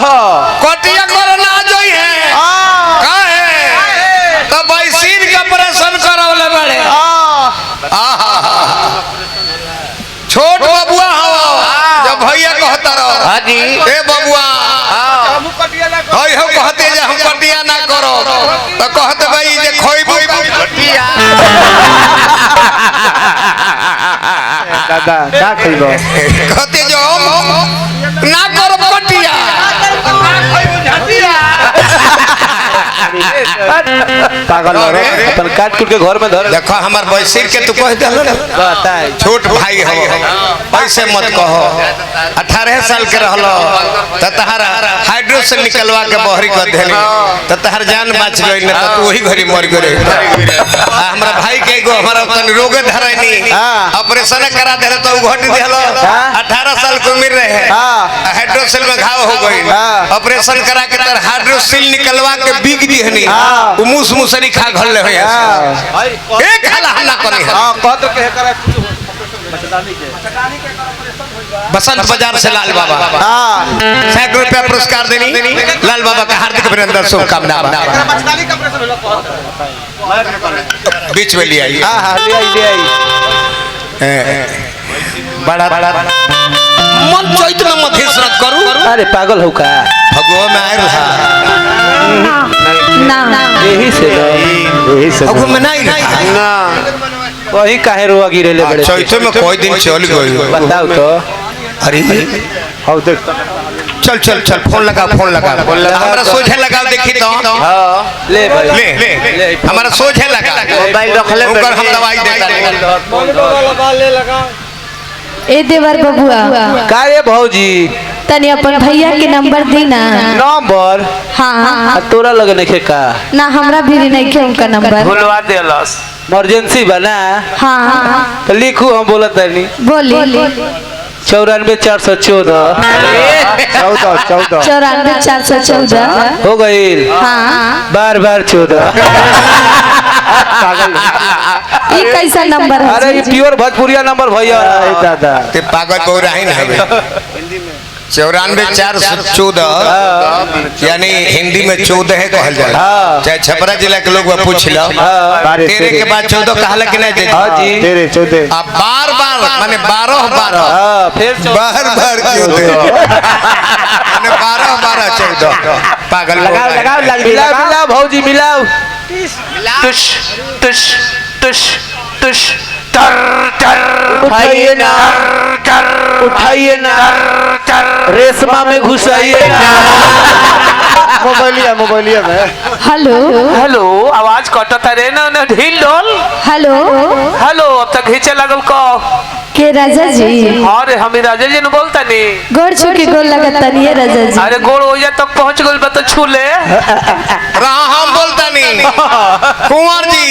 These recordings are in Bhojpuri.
कटिया कर ना जोई है काहे तो बैसीर के ऑपरेशन करवले बड़े छोट बबुआ हो जब भैया कहता रहो हां जी ए बबुआ हम कटिया ना करो हो कहते जे हम कटिया ना करो तो कहते भाई जे खोइबू कटिया दादा का खइबो कहते जो ना करो कटिया पागल हो अपन काट कुट के घर में धर देखो हमार बैसीर के तू कह दे बताई छोट भाई हो ऐसे मत कहो 18 साल के रहलो त तहरा हाइड्रो से निकलवा के बहरी कर देली त तहर जान बच गई न त तू वही घरी मर गए हमरा भाई के एगो हमारा तन रोग धरैनी ऑपरेशन करा देले तो घट देलो 18 साल की उम्र रहे हाइड्रोसिल में घाव हो गई ऑपरेशन करा के तर हाइड्रोसिल निकलवा के बिग दिहनी उ मुस मुसरी खा घर ले होया एक हला हल्ला करे हां कहत के करे बसंत बाजार से लाल बाबा हां 100 रुपया पुरस्कार देनी लाल बाबा का हार्दिक अभिनंदन शुभकामनाएं मछली का ऑपरेशन होला बीच में ले आई हां हां ले आई बड़ा मन चैत में मधेसरत करू अरे पागल हो का भगवा में आए रहा ना यही से भगवा में नहीं रहा ना वही काहे रोआ गिरेले बड़े चैत में कोई दिन चल गई बताओ तो अरे हां देख चल चल चल फोन लगा हमारा सोझे लगा देखी तो हां ले भाई ले हमारा सोझे लगा मोबाइल रख ले उनकर हम दवाई देता लगा ए देवर बबुआ का रे भौजी तनी अपन भैया के नंबर दी ना नंबर हां तोरा लगे नहीं का ना हमरा भी नहीं के उनका नंबर भूलवा देलस इमरजेंसी बना हां तो लिखू हम बोलत नहीं बोली 94 94 हो गई हाँ बार 14 ये कैसा नंबर है अरे ये प्योर भोजपुरिया नंबर भैया दादा ते पागल को रही ना हमें 94 यानी हिंदी में 14 है कहल जाला चाहे छपरा जिला के लोग पूछ लो तेरे के बाद 14 कहला कि नहीं हां जी तेरे 14 अब बार माने 12 फिर बार 14 माने 12 14 पागल लगाओ मिलाओ भौजी मिलाओ टुश टुश टुश टुश टर टर उठाइए ना रेशमा में घुसाइए ना मोबाइलिया में हेलो आवाज कटता रे ना ढील डोल हेलो अब तक घींचे लगल को के राजा जी अरे हम राजा जी ने बोलता नहीं गोड़ छू के गोड़ लगता नहीं है राजा जी अरे गोड़ ओया तक पहुंच गइल बा तो छू ले हम बोलता नहीं कुंवर जी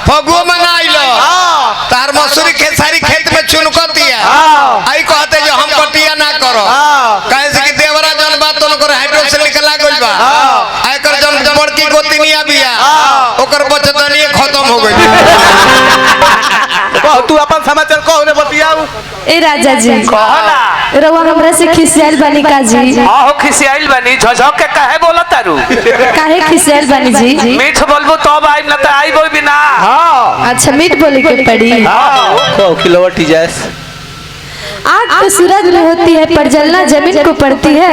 फगुआ मनाइलो तार मसूरी खेसारी खेत में चुनकतिया आई कहते जो हम कटिया ना करो काहे से कि देवरा जन बात तो कर हाइड्रोसिल निकला गइल बा आकर जन बड़की गोतिनिया बिया ओकर बचतनिए खत्म हो गइल तू अपन समाचार कहो ने बतियाऊ ए राजा जी कहला रवा हमरा से खिसियाल बनी का जी आहो खिसियाइल बनी झझक के काहे बोलत तारू काहे खिसियाल बनी जी मीठ बोलबो तब आई न त आई बोल बिना हां अच्छा मीठ बोले के पड़ी को किलोवाट जास आग तो सूरज में होती है पर जलना जमीन को पड़ती है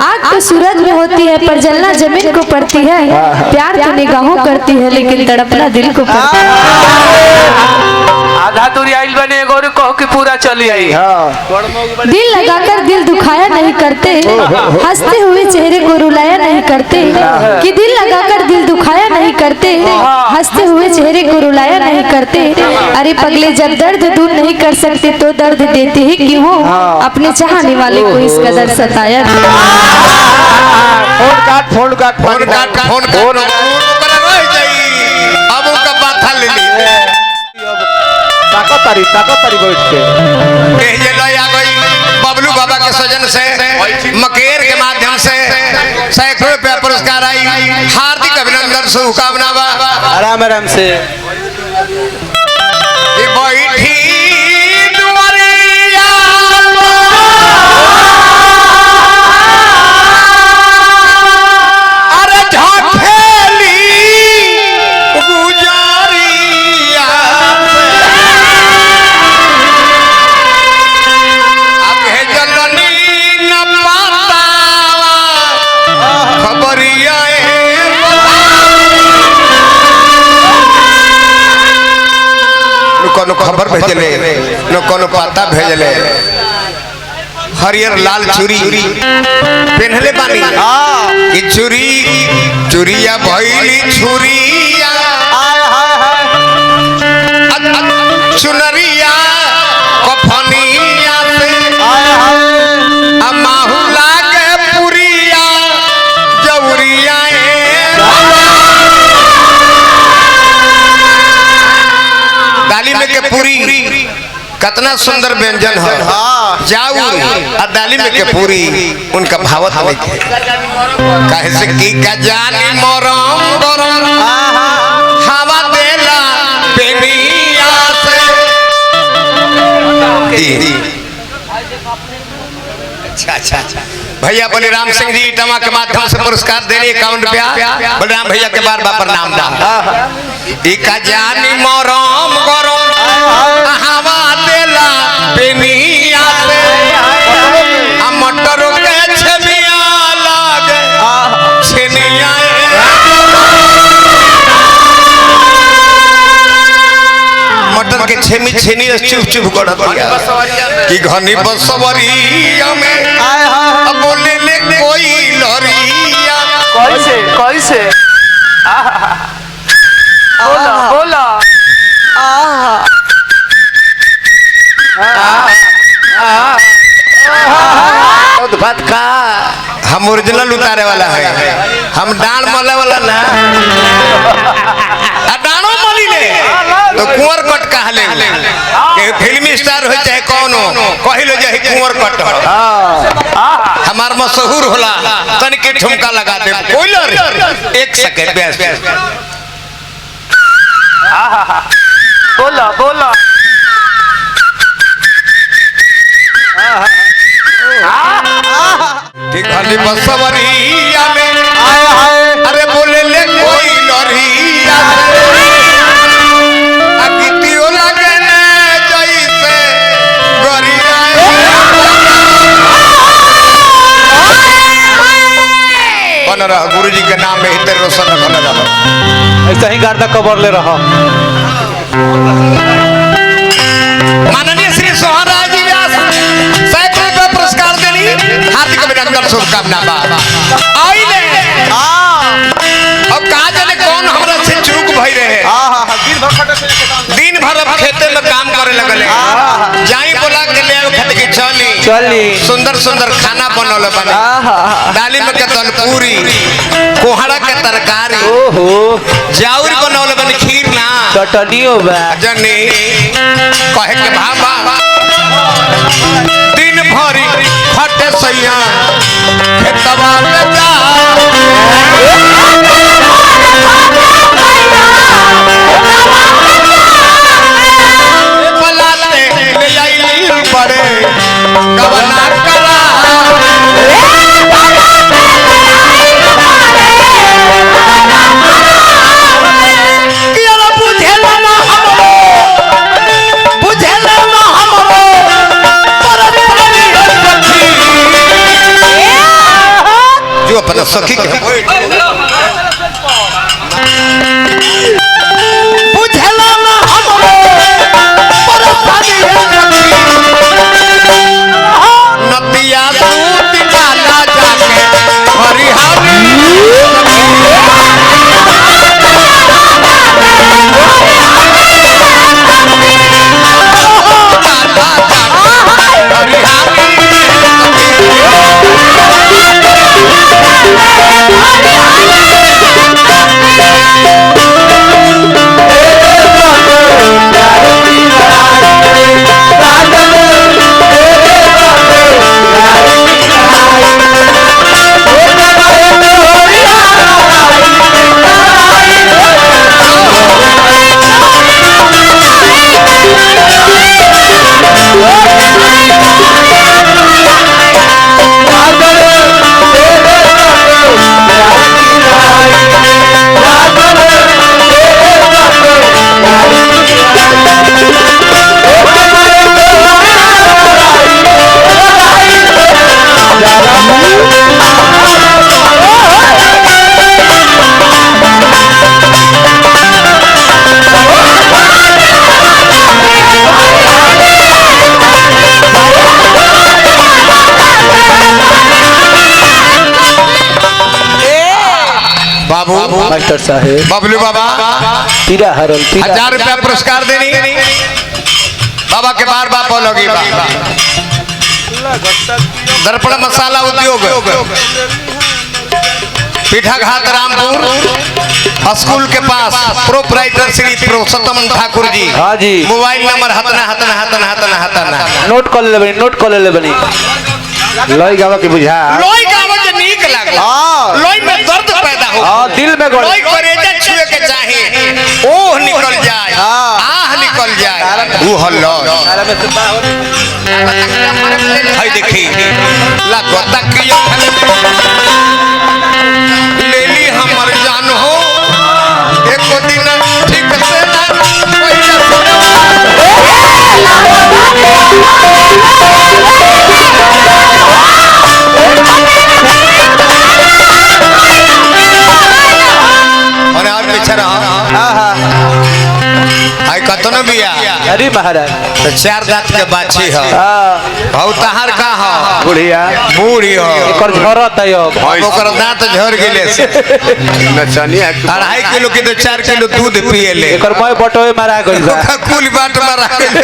आग तो सूरज में होती है पर जलना जमीन को पड़ती है प्यार तो निगाहों करती है लेकिन तड़पना दिल को पड़ती है आधा दूरी आइल बने एगो कहो कि पूरा चली आई दिल लगाकर दिल दुखाया नहीं करते हंसते हुए चेहरे को रुलाया नहीं करते कि दिल लगाकर दिल दुखाया नहीं करते हंसते हुए चेहरे को रुलाया नहीं करते अरे पगले जब दर्द दूर नहीं कर सकते तो दर्द देते ही क्यों हो अपने चाहने वाले को इस कदर सताया फोन काट अब उनका बात ले ली ताकतारी बैठ के ये लय आ गई बबलू बाबा के सजन से मकेर के माध्यम से 100 रुपया पुरस्कार आई हार्दिक अभिनंदन शुभकामनाएं आराम से बैठी कोनो खबर भेजले न कोनो पता भेजले हरियर लाल चूड़ी पहनले बानी कि चूड़ी चूड़िया भइली छुरिया चुनरिया कफनिया से माहू लागे पुरिया जौरिया दाली में के पूरी कितना सुंदर व्यंजन है जाऊर और दाली में के पूरी उनका भावत नहीं थे कहे से की का जानी मोरम गरम हवा देला पेनिया से अच्छा भैया बलिराम सिंह जी टमा के माध्यम से पुरस्कार देने 51 रुपया बलिराम भैया के बार बार प्रणाम दा इका जानी मोरम गरम हवा देला पेनिया से मटर के छमिया लागे छनिया मटर के छेमी छेनी चुप चुप करत कि घनी बसवरिया में अब बोले ले कोई लरिया कैसे बोला बात का हम ओरिजिनल उतारे वाला है हम डांड मले वाला ना डाणो मली ले तो कुंवर कट कहले के फिल्मी स्टार हो चाहे कौन हो कहिलो जे कुंवर कट हमार मशहूर होला तनिक ठुमका लगा दे कोइलर 1 सेकंड बस बोला घनी बसवरिया में अरे बोले ले कोई लरिया गीतियों लगे ने जैसे गरिया बन रहा गुरुजी के नाम में हितर रोशन बन रहा ऐसा ही गार्दा कबर ले रहा माननीय श्री सोहन राय जी व्यास सैकड़ों रुपये पुरस्कार देनी हार्दिक अभिनंदन शुभकामना आइले अब कहा जाने कौन हमरा से चूक भई रहे दिन भर अब खेते में काम करे लगले जाई बोला के ले खेत के चली सुंदर सुंदर खाना बनौले बने दाली में के दल पूरी कोहड़ा के तरकारी जाउर बनौले बने खीर ना चटनियो बा जनी कहे के भाबा दिन भरी खटे सैया खेतवा में जा पलाते ले आइली पड़े गवना करा जो अपना सखी के बुझला ना हमरो परसानी नदिया दूध डाला जाके हरिहरी हरियाणा बाबू मास्टर साहेब बबलू बाबा पीरा हरल पीरा 1000 रुपया पुरस्कार देनी बाबा के बार बाप लगी दर्पण मसाला उद्योग पीठाघाट रामपुर स्कूल के पास प्रोपराइटर श्री पुरुषोत्तम ठाकुर जी। हाँ जी। मोबाइल नंबर हतना हतना हतना हतना हतना नोट कर ले बनी नोट कर ले बनी लोई गावा के बुझा लोई गावा के नीक लागल लोई में दर्द पैदा हो दिल में गोल लोई करेजा छुए के चाहे ओह निकल जाए आह निकल जाए वो हल्लो हाय देखी लागो तकियो लेली हमर जान हो एको दिन ठीक से ना पहिला और आज बेचारा आई कतनो बिया अरे महाराज तो 4 दांत के बाछी है बहुत तहार का है बुढ़िया बूढ़ी हो एकर झरत है अब ओकर दांत झड़ गेले से 2.5 किलो के तो 4 किलो दूध पिए ले एकर मैं बटोए मारा गइल बा कुल बाट मारा गेले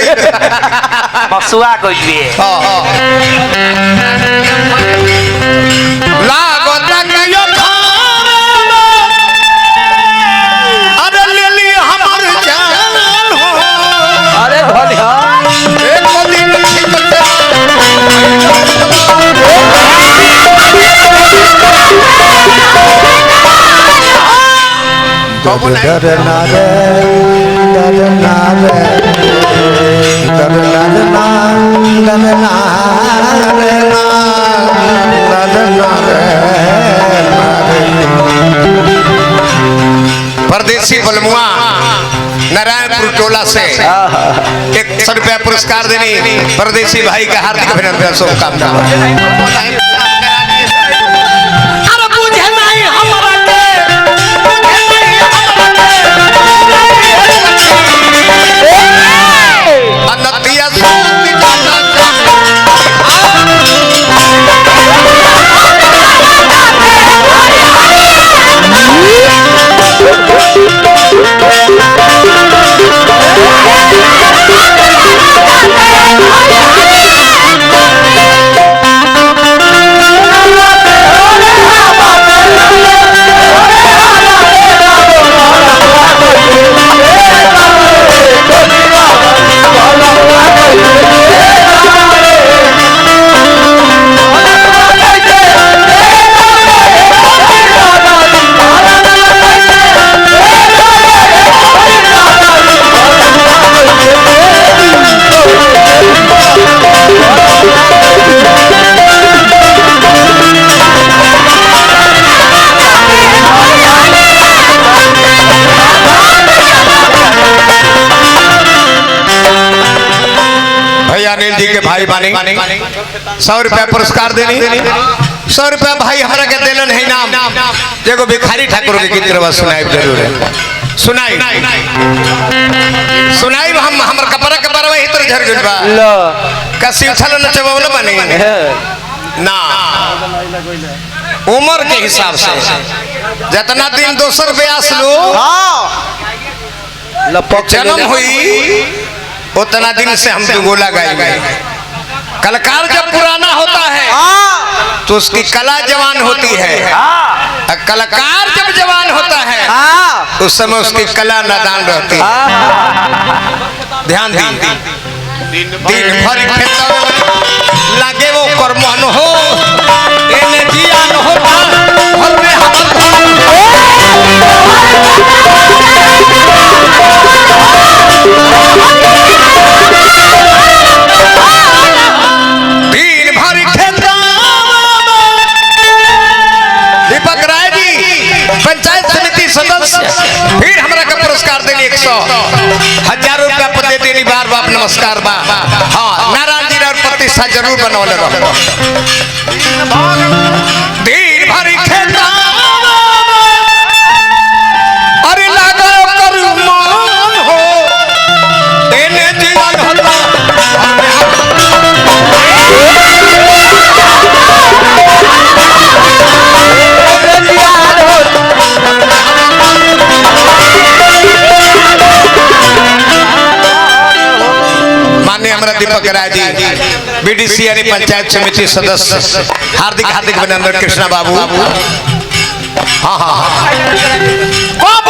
मसुआ गइल बे हां लागो तकियो अरे लेली हमर जान हो अरे भलिया एको दिन ठीक से परदेसी बलमुआ नारायणपुर टोला से 100 रुपया पुरस्कार देनी परदेसी भाई का हार्दिक अभिनंदन शुभकामना। अनिल जी के भाई बानी 100 रुपया पुरस्कार देनी 100 रुपया भाई हमरा के देलन है नाम जेगो भिखारी ठाकुर के गीत रवा सुनाई जरूर है सुनाई सुनाई हम हमर कपड़ा के परवा ही तो झर गइल बा लो कसी उछल न चबवल बने ना उम्र के हिसाब से जितना दिन दोसर ब्यास लो लपक जन्म हुई उतना दिन से हम दुगोला गाएंगे। कलाकार जब पुराना होता है तो उसकी कला जवान होती है और कलाकार जब जवान होता है उस समय उसकी कला नादान रहती है। ध्यान दी दिन भर लागे वो कर्मन हो एने जियान होता घर में दीपक राय जी पंचायत समिति सदस्य फिर हमरा का पुरस्कार देनी 100,000 रुपया पर दे देनी बार बाप नमस्कार बा हाँ नारायण जी और प्रतिष्ठा जरूर बनौले रहो दिन भर खेता अरे लगा कर मान हो देने जीवन होता दीपक राय जी बीडीसी यानी पंचायत समिति सदस्य हार्दिक हार्दिक अभिनंदन कृष्णा बाबू। हाँ हाँ